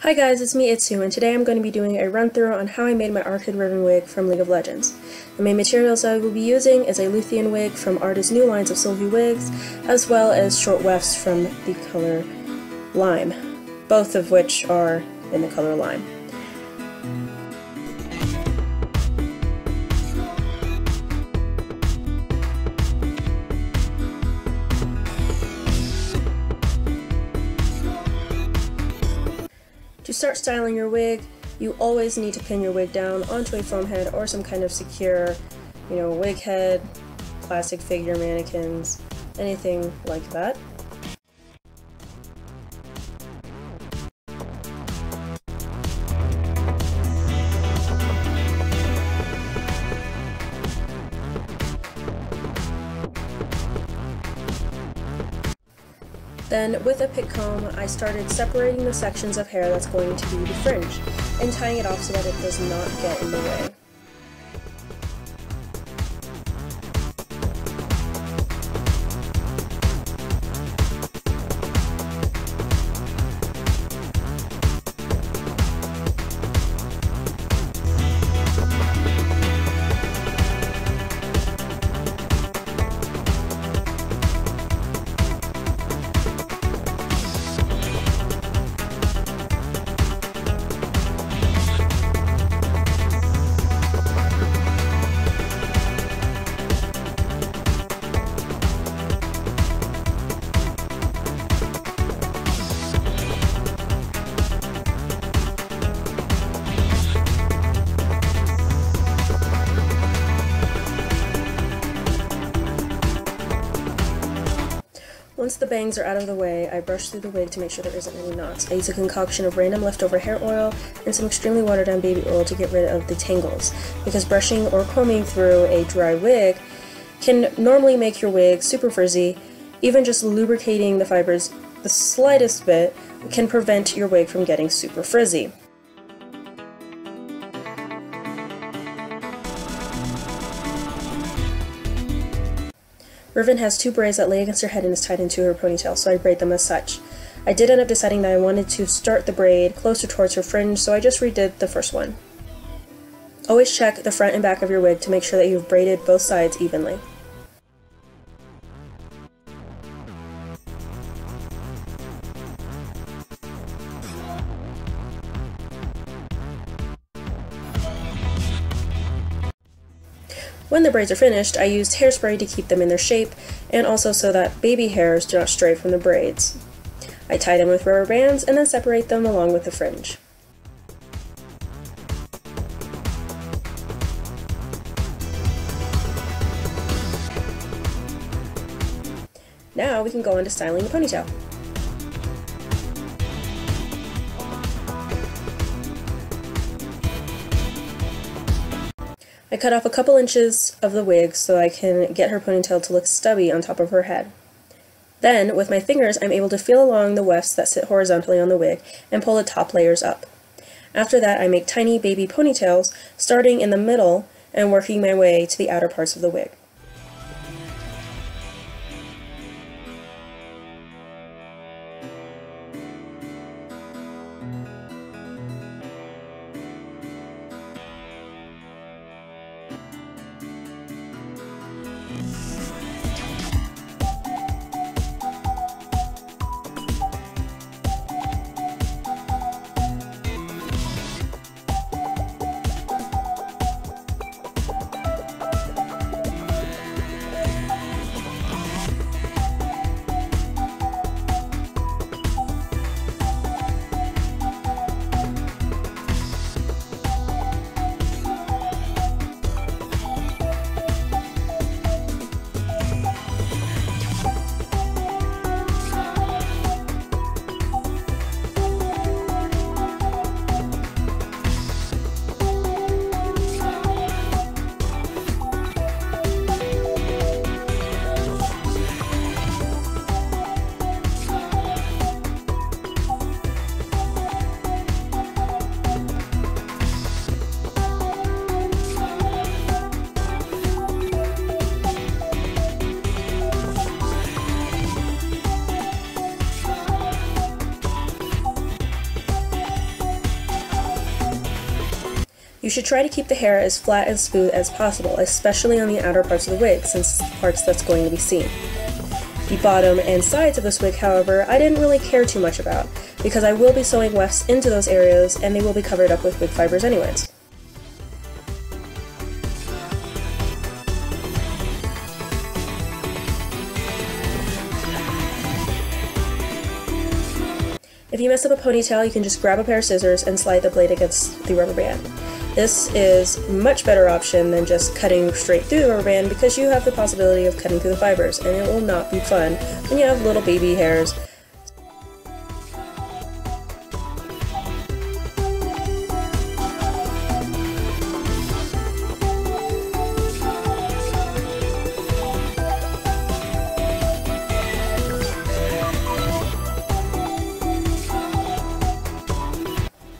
Hi guys, it's me Itsu, and today I'm going to be doing a run-through on how I made my Arcade Riven wig from League of Legends. The main materials I will be using is a Luthien wig from Arda's new lines of Silky Wigs, as well as short wefts from the color Lime, both of which are in the color Lime. To start styling your wig, you always need to pin your wig down onto a foam head or some kind of secure, wig head, plastic figure mannequins, anything like that. Then, with a pick comb, I started separating the sections of hair that's going to be the fringe, and tying it off so that it does not get in the way. Once the bangs are out of the way, I brush through the wig to make sure there isn't any knots. I use a concoction of random leftover hair oil and some extremely watered down baby oil to get rid of the tangles, because brushing or combing through a dry wig can normally make your wig super frizzy. Even just lubricating the fibers the slightest bit can prevent your wig from getting super frizzy. Riven has two braids that lay against her head and is tied into her ponytail, so I braid them as such. I did end up deciding that I wanted to start the braid closer towards her fringe, so I just redid the first one. Always check the front and back of your wig to make sure that you've braided both sides evenly. When the braids are finished, I used hairspray to keep them in their shape, and also so that baby hairs do not stray from the braids. I tie them with rubber bands and then separate them along with the fringe. Now we can go on to styling the ponytail. I cut off a couple inches of the wig so I can get her ponytail to look stubby on top of her head. Then, with my fingers, I'm able to feel along the wefts that sit horizontally on the wig and pull the top layers up. After that, I make tiny baby ponytails, starting in the middle and working my way to the outer parts of the wig. You should try to keep the hair as flat and smooth as possible, especially on the outer parts of the wig, since it's the parts that's going to be seen. The bottom and sides of this wig, however, I didn't really care too much about, because I will be sewing wefts into those areas and they will be covered up with wig fibers anyways. If you mess up a ponytail, you can just grab a pair of scissors and slide the blade against the rubber band. This is a much better option than just cutting straight through the rubber band because you have the possibility of cutting through the fibers, and it will not be fun when you have little baby hairs.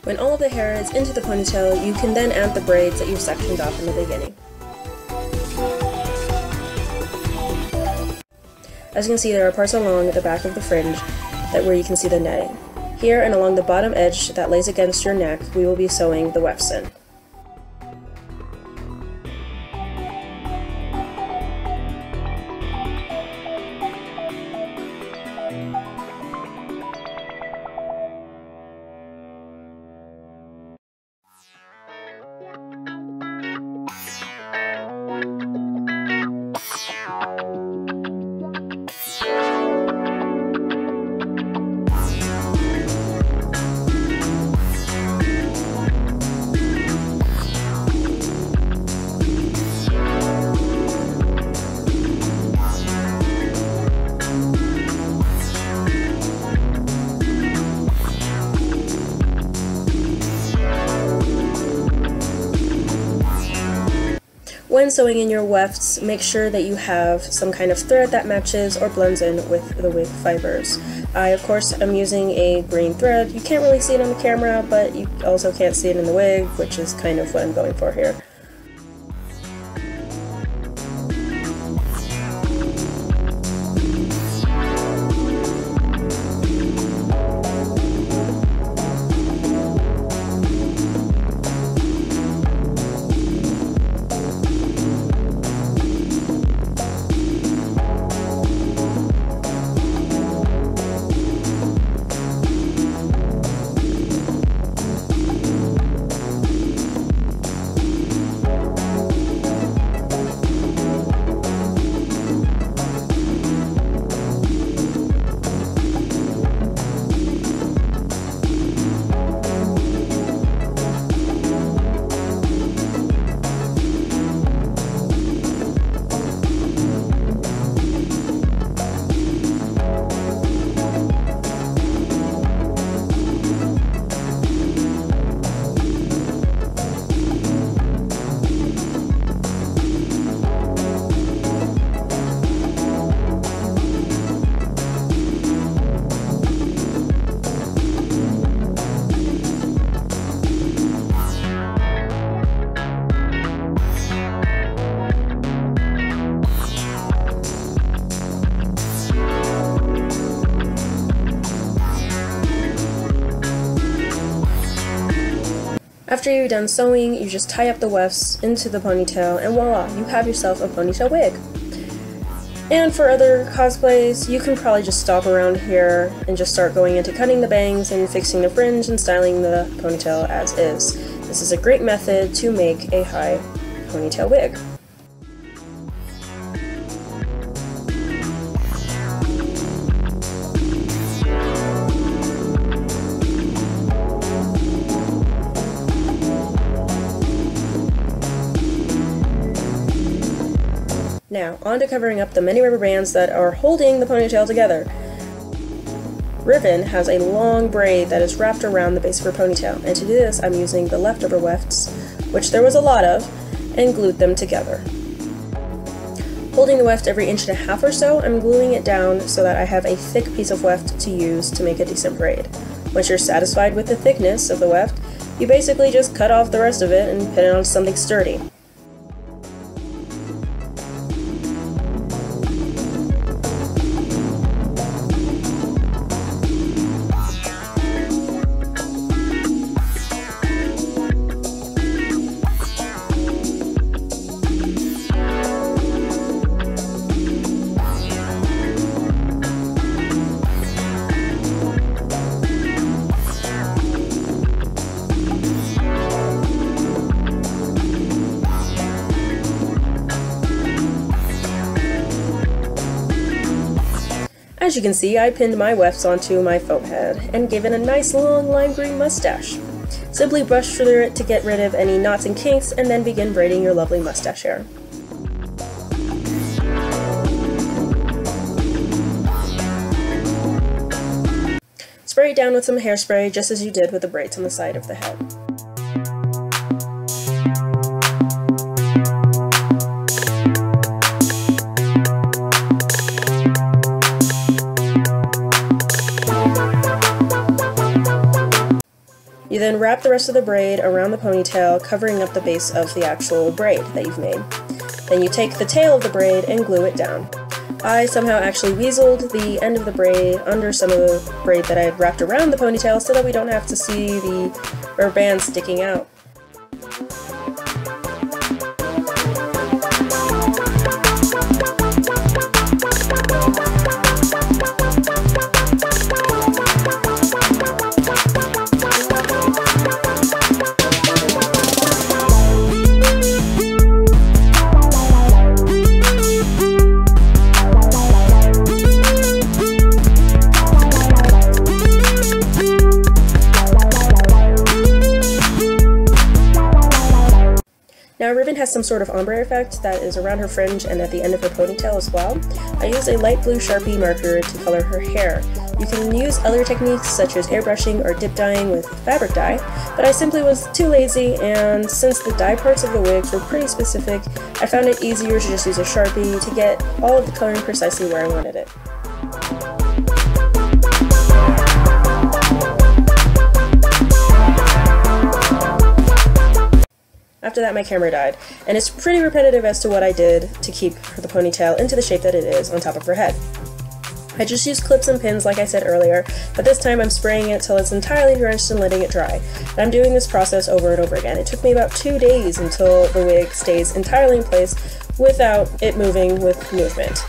When all of the hair is into the ponytail, you can then add the braids that you sectioned off in the beginning. As you can see, there are parts along the back of the fringe where you can see the netting. Here and along the bottom edge that lays against your neck, we will be sewing the wefts in. When sewing in your wefts, make sure that you have some kind of thread that matches or blends in with the wig fibers. I, of course, am using a green thread. You can't really see it on the camera, but you also can't see it in the wig, which is kind of what I'm going for here. After you're done sewing, you just tie up the wefts into the ponytail, and voila, you have yourself a ponytail wig. And for other cosplays, you can probably just stop around here and just start going into cutting the bangs and fixing the fringe and styling the ponytail as is. This is a great method to make a high ponytail wig. Now, on to covering up the many rubber bands that are holding the ponytail together. Riven has a long braid that is wrapped around the base of her ponytail, and to do this I'm using the leftover wefts, which there was a lot of, and glued them together. Holding the weft every 1.5 inches or so, I'm gluing it down so that I have a thick piece of weft to use to make a decent braid. Once you're satisfied with the thickness of the weft, you basically just cut off the rest of it and pin it on something sturdy. As you can see, I pinned my wefts onto my foam head and gave it a nice long lime green mustache. Simply brush through it to get rid of any knots and kinks, and then begin braiding your lovely mustache hair. Spray it down with some hairspray, just as you did with the braids on the side of the head. You then wrap the rest of the braid around the ponytail, covering up the base of the actual braid that you've made. Then you take the tail of the braid and glue it down. I somehow actually weaseled the end of the braid under some of the braid that I had wrapped around the ponytail so that we don't have to see the rubber band sticking out. Now Riven has some sort of ombre effect that is around her fringe and at the end of her ponytail as well. I used a light blue Sharpie marker to color her hair. You can use other techniques such as airbrushing or dip dyeing with fabric dye, but I simply was too lazy, and since the dye parts of the wigs were pretty specific, I found it easier to just use a Sharpie to get all of the coloring precisely where I wanted it. After that, my camera died, and it's pretty repetitive as to what I did to keep the ponytail into the shape that it is on top of her head. I just used clips and pins like I said earlier, but this time I'm spraying it till it's entirely drenched and letting it dry. And I'm doing this process over and over again. It took me about 2 days until the wig stays entirely in place without it moving with movement.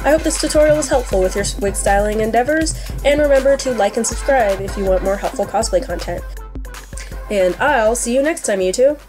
I hope this tutorial was helpful with your wig styling endeavors, and remember to like and subscribe if you want more helpful cosplay content. And I'll see you next time, YouTube!